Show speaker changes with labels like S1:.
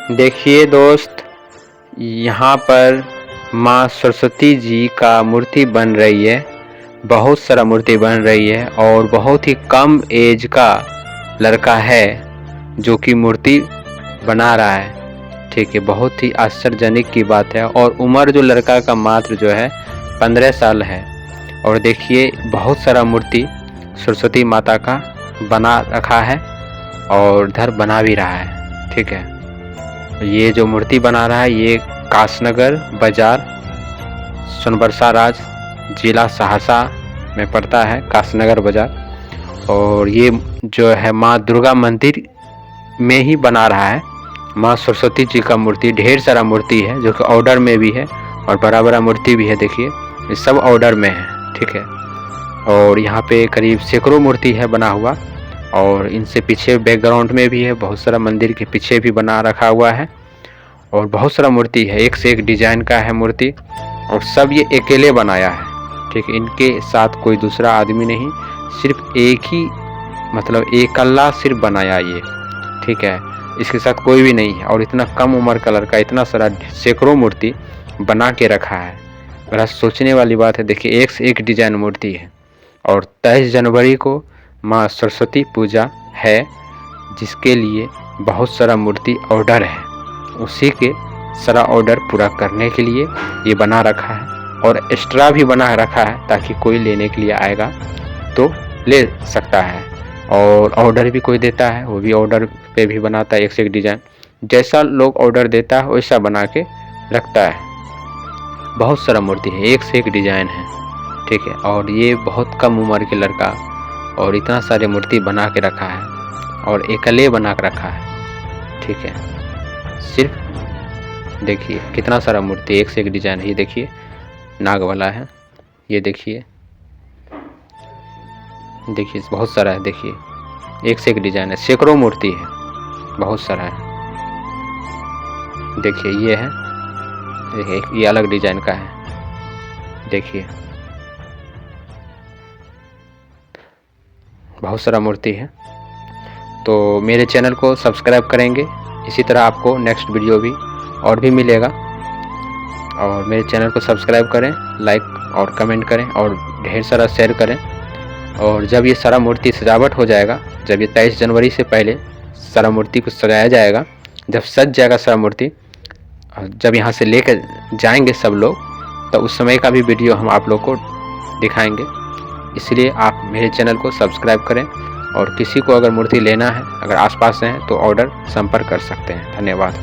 S1: देखिए दोस्त, यहाँ पर माँ सरस्वती जी का मूर्ति बन रही है। बहुत सारा मूर्ति बन रही है और बहुत ही कम एज का लड़का है जो कि मूर्ति बना रहा है। ठीक है, बहुत ही आश्चर्यजनक की बात है। और उम्र जो लड़का का मात्र जो है 15 साल है। और देखिए बहुत सारा मूर्ति सरस्वती माता का बना रखा है और इधर बना भी रहा है। ठीक है, ये जो मूर्ति बना रहा है ये कासनगर बाजार, सोनबरसा राज, जिला सहरसा में पड़ता है कासनगर बाजार। और ये जो है माँ दुर्गा मंदिर में ही बना रहा है। माँ सरस्वती जी का मूर्ति, ढेर सारा मूर्ति है जो कि ऑर्डर में भी है और बड़ा बड़ा मूर्ति भी है। देखिए ये सब ऑर्डर में है। ठीक है, और यहाँ पे करीब सैकड़ों मूर्ति है बना हुआ। और इनसे पीछे बैकग्राउंड में भी है, बहुत सारा मंदिर के पीछे भी बना रखा हुआ है। और बहुत सारा मूर्ति है, एक से एक डिजाइन का है मूर्ति। और सब ये अकेले बनाया है। ठीक है, इनके साथ कोई दूसरा आदमी नहीं, सिर्फ एक ही मतलब एक अल्लाह सिर्फ बनाया ये। ठीक है, इसके साथ कोई भी नहीं है। और इतना कम उम्र का लड़का इतना सारा सैकड़ों मूर्ति बना के रखा है, बड़ा सोचने वाली बात है। देखिए एक से एक डिजाइन मूर्ति है। और 23 जनवरी को माँ सरस्वती पूजा है, जिसके लिए बहुत सारा मूर्ति ऑर्डर है। उसी के सारा ऑर्डर पूरा करने के लिए ये बना रखा है। और एक्स्ट्रा भी बना रखा है ताकि कोई लेने के लिए आएगा तो ले सकता है। और ऑर्डर भी कोई देता है, वो भी ऑर्डर पे भी बनाता है एक से एक डिज़ाइन। जैसा लोग ऑर्डर देता है वैसा बना के रखता है। बहुत सारा मूर्ति है, एक से एक डिज़ाइन है। ठीक है, और ये बहुत कम उम्र के लड़का और इतना सारे मूर्ति बना के रखा है और अकेले बना के रखा है। ठीक है, सिर्फ देखिए कितना सारा मूर्ति, एक से एक डिज़ाइन है। ये देखिए नाग वाला है, ये देखिए बहुत सारा है। देखिए एक से एक डिज़ाइन है, सैकड़ों मूर्ति है, बहुत सारा है। देखिए ये है, देखिए ये अलग डिज़ाइन का है। देखिए बहुत सारा मूर्ति है। तो मेरे चैनल को सब्सक्राइब करेंगे, इसी तरह आपको नेक्स्ट वीडियो भी और भी मिलेगा। और मेरे चैनल को सब्सक्राइब करें, लाइक और कमेंट करें और ढेर सारा शेयर करें। और जब ये सारा मूर्ति सजावट हो जाएगा, जब ये 23 जनवरी से पहले सारा मूर्ति को सजाया जाएगा, जब सज जाएगा सारा मूर्ति, जब यहाँ से लेकर जाएंगे सब लोग, तो उस समय का भी वीडियो हम आप लोग को दिखाएंगे। इसलिए आप मेरे चैनल को सब्सक्राइब करें। और किसी को अगर मूर्ति लेना है, अगर आसपास हैं, तो ऑर्डर संपर्क कर सकते हैं। धन्यवाद।